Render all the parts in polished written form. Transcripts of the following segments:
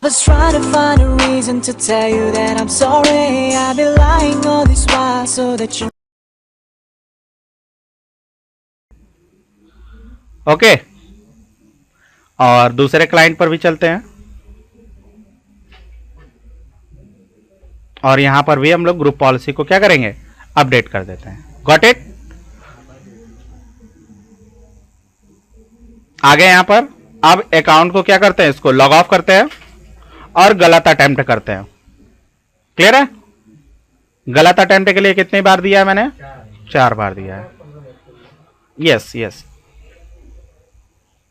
was trying to find a reason to tell you that I'm sorry. I've been lying all this while so that you. Okay और दूसरे client पर भी चलते हैं और यहां पर भी हम लोग ग्रुप पॉलिसी को क्या करेंगे, अपडेट कर देते हैं। Got it. आगे यहां पर अब अकाउंट को क्या करते हैं, इसको लॉग ऑफ करते हैं और गलत अटेम्प्ट करते हैं। क्लियर है। गलत अटेम्प्ट के लिए कितनी बार दिया है मैंने, 4 बार दिया है। यस यस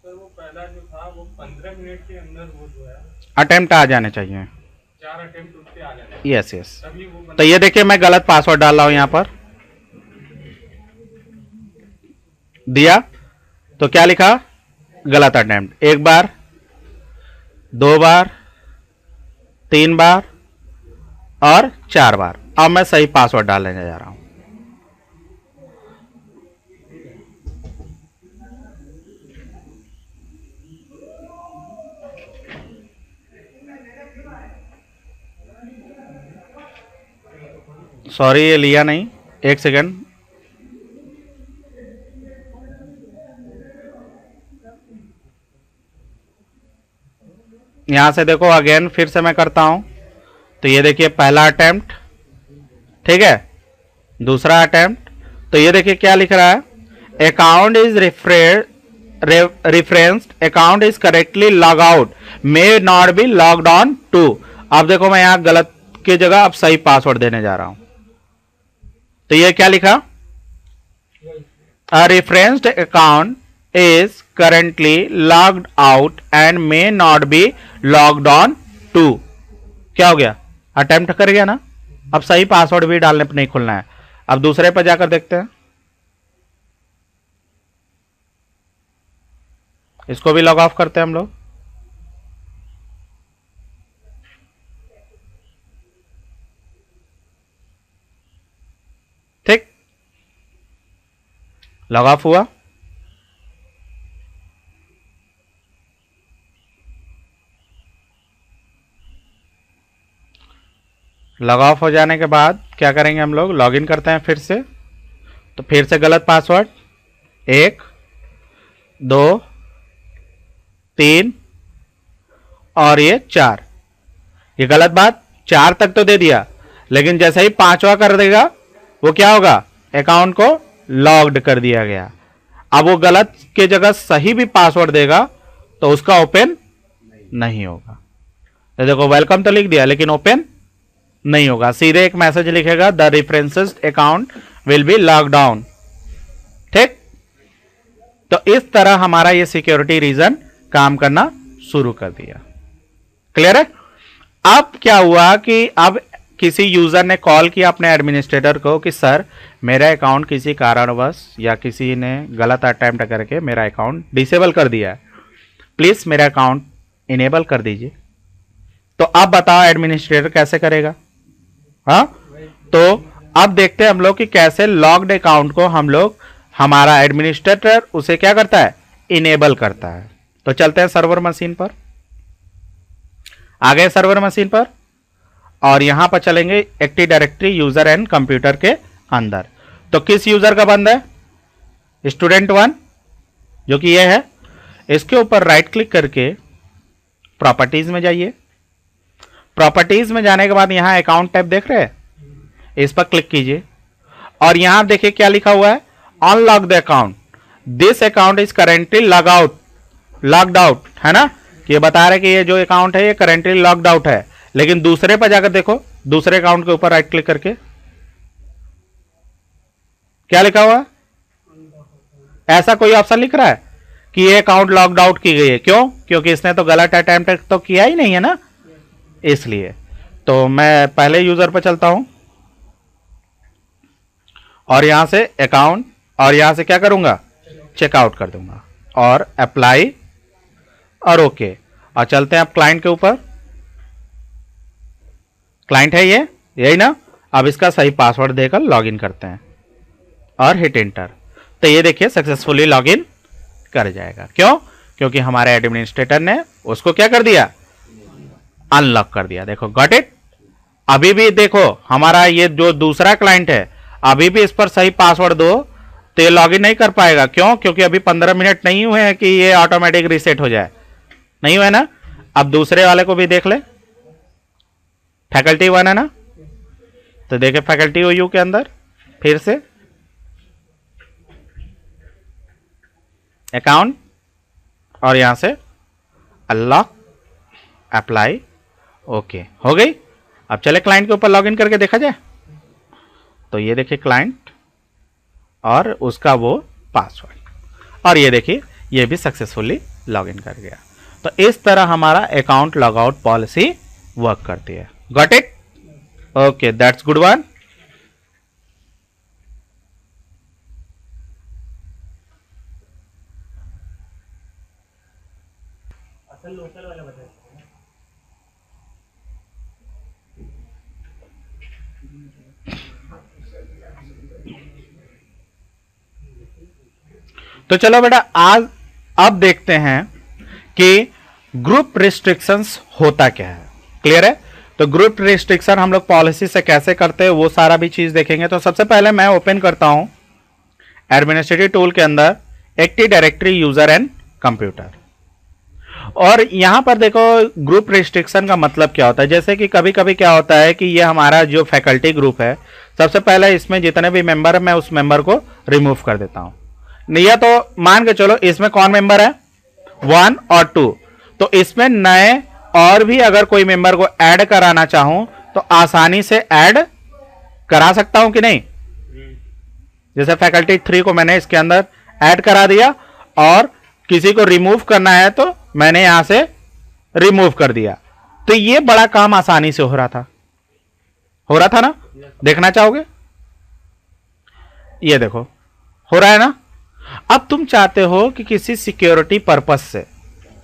वो पहला जो था वो 15 मिनट के अंदर वो जो है अटेम्प्ट आ जाने चाहिए। 4 अटेम्प्ट उसके आ जाते यस यस। तभी वो तो ये देखिए मैं गलत पासवर्ड डाल रहा हूं यहां पर, दिया तो क्या लिखा, गलत अटेम्प्ट। 1 बार, 2 बार, 3 बार और 4 बार। अब मैं सही पासवर्ड डालने जा रहा हूं। सॉरी ये लिया नहीं, 1 सेकेंड। यहां से देखो अगेन फिर से मैं करता हूं तो ये देखिए पहला अटेम्प्ट, ठीक है, दूसरा अटेम्प्ट। तो ये देखिए क्या लिख रहा है, account is referenced, account is correctly logged out, may not be logged on to. अब देखो मैं यहां गलत की जगह अब सही पासवर्ड देने जा रहा हूं। तो ये क्या लिखा, a referenced account is currently logged out and may not be logged on to। क्या हो गया, अटेम्प्ट कर गया ना। अब सही पासवर्ड भी डालने पर नहीं खुलना है। अब दूसरे पर जाकर देखते हैं, इसको भी लॉग ऑफ करते हैं हम लोग। ठीक, लॉग ऑफ हुआ। लॉग ऑफ हो जाने के बाद क्या करेंगे हम लोग, लॉगिन करते हैं फिर से। तो फिर से गलत पासवर्ड, 1 2 3 और ये 4। ये गलत बात, 4 तक तो दे दिया, लेकिन जैसे ही 5वां कर देगा वो क्या होगा, अकाउंट को लॉग्ड कर दिया गया। अब वो गलत के जगह सही भी पासवर्ड देगा तो उसका ओपन नहीं होगा। तो देखो वेलकम तो लिख दिया लेकिन ओपन नहीं होगा, सीधे एक मैसेज लिखेगा, the references account will be lock down. ठीक, तो इस तरह हमारा ये सिक्योरिटी रीजन काम करना शुरू कर दिया। क्लियर है। अब क्या हुआ कि अब किसी यूजर ने कॉल किया अपने एडमिनिस्ट्रेटर को कि सर मेरा अकाउंट किसी कारणवश या किसी ने गलत अटेम्प्ट करके मेरा अकाउंट डिसेबल कर दिया है, प्लीज मेरा अकाउंट इनेबल कर दीजिए। तो अब बताओ एडमिनिस्ट्रेटर कैसे करेगा। हाँ, तो अब देखते हैं हम लोग कि कैसे लॉग्ड अकाउंट को हम लोग, हमारा एडमिनिस्ट्रेटर उसे क्या करता है, इनेबल करता है। तो चलते हैं सर्वर मशीन पर, आ गए सर्वर मशीन पर और यहां पर चलेंगे active directory user and computer के अंदर। तो किस यूजर का बंद है, स्टूडेंट 1 जो कि ये है। इसके ऊपर राइट क्लिक करके प्रॉपर्टीज में जाइए। प्रॉपर्टीज में जाने के बाद यहां अकाउंट टैब देख रहे हैं, इस पर क्लिक कीजिए और यहां देखिए क्या लिखा हुआ है, unlock the account, this account is currently logged out, है ना। कि ये बता रहे कि ये जो अकाउंट है ये करेंटली लॉग्ड आउट है। लेकिन दूसरे पर जाकर देखो, दूसरे अकाउंट के ऊपर राइट क्लिक करके क्या लिखा हुआ है, ऐसा कोई ऑप्शन लिख रहा है कि ये अकाउंट लॉग्ड आउट की गई है। क्यों, क्योंकि इसने तो गलत अटेम्प्ट तो किया ही नहीं है ना, इसलिए। तो मैं पहले यूजर पर चलता हूं और यहां से अकाउंट और यहां से क्या करूंगा, चेकआउट कर दूंगा और अप्लाई और ओके। और चलते हैं अब क्लाइंट के ऊपर। क्लाइंट है ये, यही ना। अब इसका सही पासवर्ड देकर लॉगिन करते हैं और हिट एंटर। तो ये देखिए सक्सेसफुली लॉगिन कर जाएगा। क्यों, क्योंकि हमारे एडमिनिस्ट्रेटर ने उसको क्या कर दिया, अनलॉक कर दिया। देखो गॉट इट। अभी भी देखो हमारा ये जो दूसरा क्लाइंट है, अभी भी इस पर सही पासवर्ड दो तो ये लॉगिन नहीं कर पाएगा। क्यों? क्योंकि अभी 15 मिनट नहीं हुए हैं कि ये ऑटोमेटिक रीसेट हो जाए, नहीं हुआ ना। अब दूसरे वाले को भी देख ले, फैकल्टी 1 है ना, तो देखे फैकल्टी OU के अंदर फिर से अकाउंट और यहां से अनलॉक, अप्लाई, ओके हो गई। अब चले क्लाइंट के ऊपर लॉगिन करके देखा जाए। तो ये देखिए क्लाइंट और उसका वो पासवर्ड, और ये देखिए ये भी सक्सेसफुली लॉगिन कर गया। तो इस तरह हमारा अकाउंट लॉगआउट पॉलिसी वर्क करती है। Got it? Okay, that's good one. तो चलो बेटा आज अब देखते हैं कि ग्रुप रिस्ट्रिक्शंस होता क्या है। क्लियर है? तो ग्रुप रिस्ट्रिक्शन हम लोग पॉलिसी से कैसे करते हैं वो सारा भी चीज देखेंगे। तो सबसे पहले मैं ओपन करता हूं एडमिनिस्ट्रेटिव टूल के अंदर active directory user and computer, और यहां पर देखो ग्रुप रिस्ट्रिक्शन का मतलब क्या होता है। जैसे कि कभी कभी क्या होता है कि ये हमारा जो फैकल्टी ग्रुप है, सबसे पहले इसमें जितने भी मेंबर है मैं उस मेंबर को रिमूव कर देता हूं। नहीं तो मान के चलो इसमें कौन मेंबर है, 1 और 2, तो इसमें नए और भी अगर कोई मेंबर को ऐड कराना चाहूं तो आसानी से ऐड करा सकता हूं कि नहीं। जैसे फैकल्टी 3 को मैंने इसके अंदर ऐड करा दिया, और किसी को रिमूव करना है तो मैंने यहां से रिमूव कर दिया। तो ये बड़ा काम आसानी से हो रहा था ना। देखना चाहोगे? ये देखो हो रहा है ना। अब तुम चाहते हो कि किसी सिक्योरिटी पर्पस से,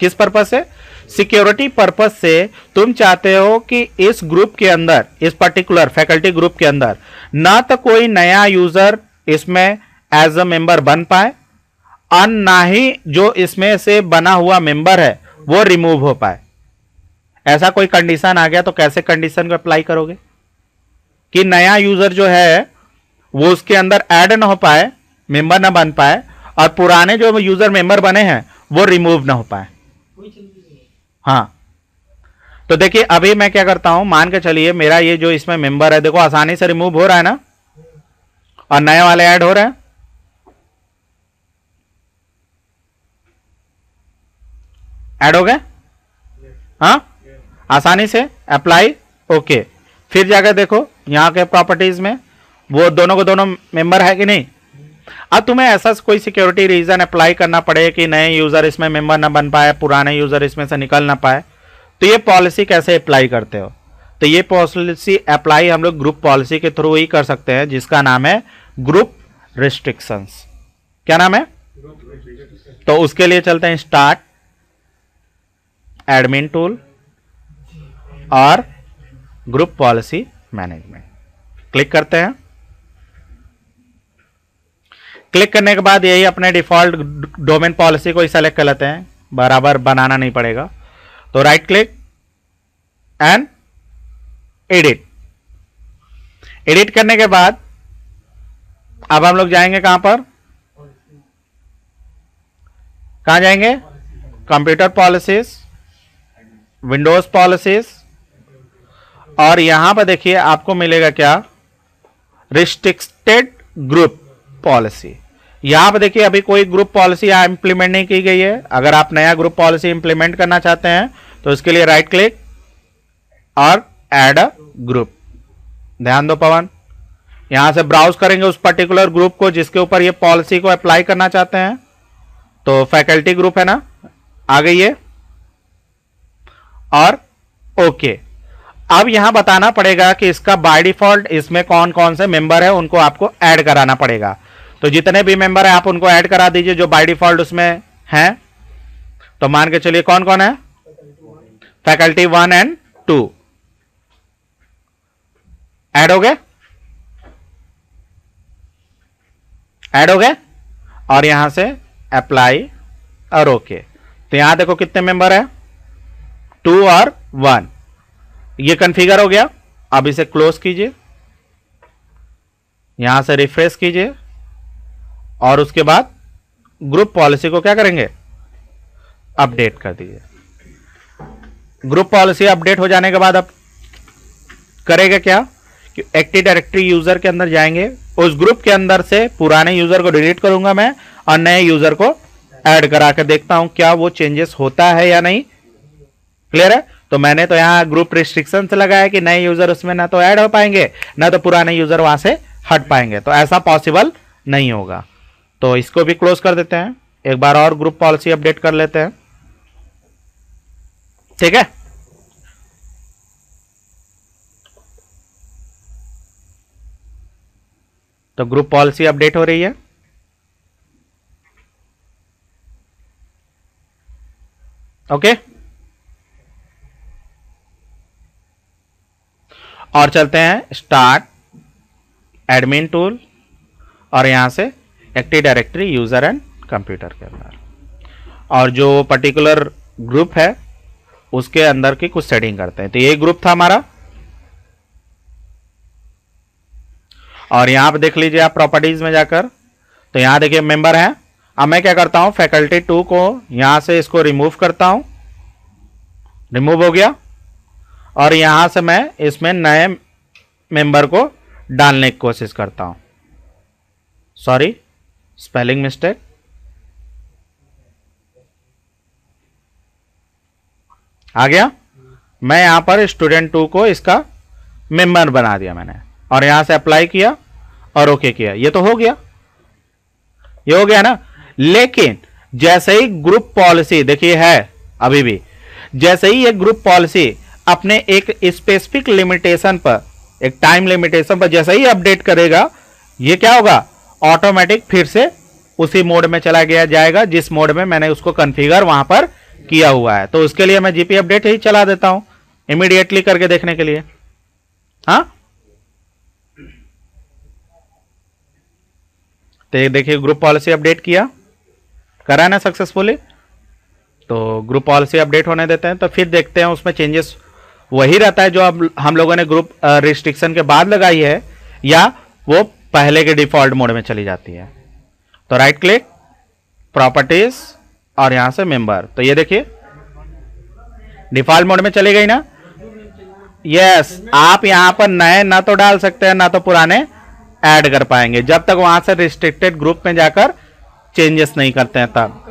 किस पर्पस से? सिक्योरिटी पर्पस से तुम चाहते हो कि इस ग्रुप के अंदर, इस पर्टिकुलर फैकल्टी ग्रुप के अंदर ना तो कोई नया यूजर इसमें एज अ मेंबर बन पाए, और ना ही जो इसमें से बना हुआ मेंबर है वो रिमूव हो पाए। ऐसा कोई कंडीशन आ गया तो कैसे कंडीशन को अप्लाई करोगे कि नया यूजर जो है वो उसके अंदर ऐड ना हो पाए, मेंबर ना बन पाए, और पुराने जो यूजर मेंबर बने हैं वो रिमूव ना हो पाए। हाँ, तो देखिए अभी मैं क्या करता हूं, मान के चलिए मेरा ये जो इसमें मेंबर है, देखो आसानी से रिमूव हो रहा है ना, और नए वाले ऐड हो रहे हैं। ऐड हो गए? हाँ, आसानी से अप्लाई, ओके। फिर जाकर देखो यहां के प्रॉपर्टीज में वो दोनों को दोनों मेंबर है कि नहीं। अब तुम्हें ऐसा कोई सिक्योरिटी रीजन अप्लाई करना पड़े कि नए यूजर इसमें मेंबर ना बन पाए, पुराने यूजर इसमें से निकल ना पाए, तो ये पॉलिसी कैसे अप्लाई करते हो? तो ये पॉलिसी अप्लाई हम लोग ग्रुप पॉलिसी के थ्रू ही कर सकते हैं, जिसका नाम है ग्रुप रिस्ट्रिक्शंस। क्या नाम है? तो उसके लिए चलते हैं स्टार्ट, एडमिन टूल और ग्रुप पॉलिसी मैनेजमेंट, क्लिक करते हैं। क्लिक करने के बाद यही अपने डिफॉल्ट डोमेन पॉलिसी को ही सेलेक्ट कर लेते हैं, बराबर बनाना नहीं पड़ेगा। तो right click and edit. Edit करने के बाद अब हम लोग जाएंगे कहां पर, कहां जाएंगे? कंप्यूटर पॉलिसीज, विंडोज पॉलिसीज, और यहां पर देखिए आपको मिलेगा क्या, रिस्ट्रिक्टेड ग्रुप पॉलिसी। यहां पर देखिए अभी कोई ग्रुप पॉलिसी इंप्लीमेंट नहीं की गई है। अगर आप नया ग्रुप पॉलिसी इंप्लीमेंट करना चाहते हैं तो इसके लिए राइट क्लिक और ऐड अ ग्रुप। ध्यान दो पवन, यहां से ब्राउज करेंगे उस पर्टिकुलर ग्रुप को जिसके ऊपर ये पॉलिसी को अप्लाई करना चाहते हैं। तो फैकल्टी ग्रुप है ना, आ गई है, और ओके। अब यहां बताना पड़ेगा कि इसका बाय डिफॉल्ट इसमें कौन कौन से मेंबर है, उनको आपको ऐड कराना पड़ेगा। तो जितने भी मेंबर है आप उनको ऐड करा दीजिए जो बाय डिफॉल्ट उसमें हैं। तो मान के चलिए कौन कौन है, फैकल्टी 1 एंड 2 ऐड हो गए, ऐड हो गए, और यहां से अप्लाई और ओके। तो यहां देखो कितने मेंबर है, 2 और 1। ये कॉन्फ़िगर हो गया। अब इसे क्लोज कीजिए, यहां से रिफ्रेश कीजिए और उसके बाद ग्रुप पॉलिसी को क्या करेंगे, अपडेट कर दीजिए। ग्रुप पॉलिसी अपडेट हो जाने के बाद अब करेगा क्या कि एक्टिव डायरेक्टरी यूजर के अंदर जाएंगे, उस ग्रुप के अंदर से पुराने यूजर को डिलीट करूंगा मैं और नए यूजर को ऐड करा कर देखता हूं क्या वो चेंजेस होता है या नहीं। क्लियर है? तो मैंने तो यहां ग्रुप रिस्ट्रिक्शन लगाया कि नए यूजर उसमें ना तो ऐड हो पाएंगे ना तो पुराने यूजर वहां से हट पाएंगे, तो ऐसा पॉसिबल नहीं होगा। तो इसको भी क्लोज कर देते हैं, एक बार और ग्रुप पॉलिसी अपडेट कर लेते हैं। ठीक है, तो ग्रुप पॉलिसी अपडेट हो रही है। ओके, और चलते हैं स्टार्ट एडमिन टूल और यहां से active directory user and computer के अंदर, और जो पर्टिकुलर ग्रुप है उसके अंदर की कुछ सेटिंग करते हैं। तो ये ग्रुप था हमारा, और यहां पे देख लीजिए आप प्रॉपर्टीज में जाकर, तो यहां देखिए मेंबर है। अब मैं क्या करता हूं, फैकल्टी 2 को यहां से इसको रिमूव करता हूं, रिमूव हो गया, और यहां से मैं इसमें नए मेंबर को डालने की कोशिश करता हूं। Sorry, spelling mistake. आ गया, मैं यहां पर स्टूडेंट 2 को इसका मेंबर बना दिया मैंने, और यहां से अप्लाई किया और ओके किया। ये तो हो गया, ये हो गया ना। लेकिन जैसे ही ग्रुप पॉलिसी देखिए है अभी भी, जैसे ही ये ग्रुप पॉलिसी अपने एक स्पेसिफिक लिमिटेशन पर, एक टाइम लिमिटेशन पर जैसे ही अपडेट करेगा, ये क्या होगा, ऑटोमेटिक फिर से उसी मोड में चला गया जाएगा जिस मोड में मैंने उसको कॉन्फ़िगर वहां पर किया हुआ है। तो उसके लिए मैं जीपी अपडेट ही चला देता हूं इमीडिएटली करके देखने के लिए। हाँ, तो देखिए ग्रुप पॉलिसी अपडेट किया, करा ना सक्सेसफुली। तो ग्रुप पॉलिसी अपडेट होने देते हैं, तो फिर देखते हैं उसमें चेंजेस वही रहता है जो अब हम लोगों ने ग्रुप रिस्ट्रिक्शन के बाद लगाई है, या वो पहले के डिफॉल्ट मोड में चली जाती है। तो राइट क्लिक, प्रॉपर्टीज, और यहां से मेंबर, तो ये देखिए डिफॉल्ट मोड में चली गई ना। यस, आप यहां पर नए ना तो डाल सकते हैं ना तो पुराने ऐड कर पाएंगे जब तक वहां से रिस्ट्रिक्टेड ग्रुप में जाकर चेंजेस नहीं करते हैं तब।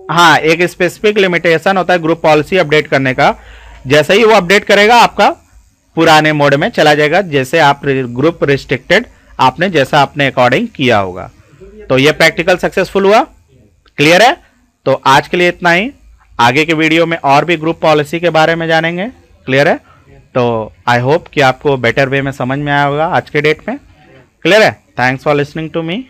हाँ, एक स्पेसिफिक लिमिटेशन होता है ग्रुप पॉलिसी अपडेट करने का, जैसे ही वो अपडेट करेगा आपका पुराने मोड में चला जाएगा, जैसे आप ग्रुप रिस्ट्रिक्टेड आपने जैसा अपने अकॉर्डिंग किया होगा। तो ये प्रैक्टिकल सक्सेसफुल हुआ। क्लियर है? तो आज के लिए इतना ही, आगे के वीडियो में और भी ग्रुप पॉलिसी के बारे में जानेंगे। क्लियर है? तो आई होप कि आपको बेटर वे में समझ में आया होगा आज के डेट में। क्लियर है? Thanks for listening to me.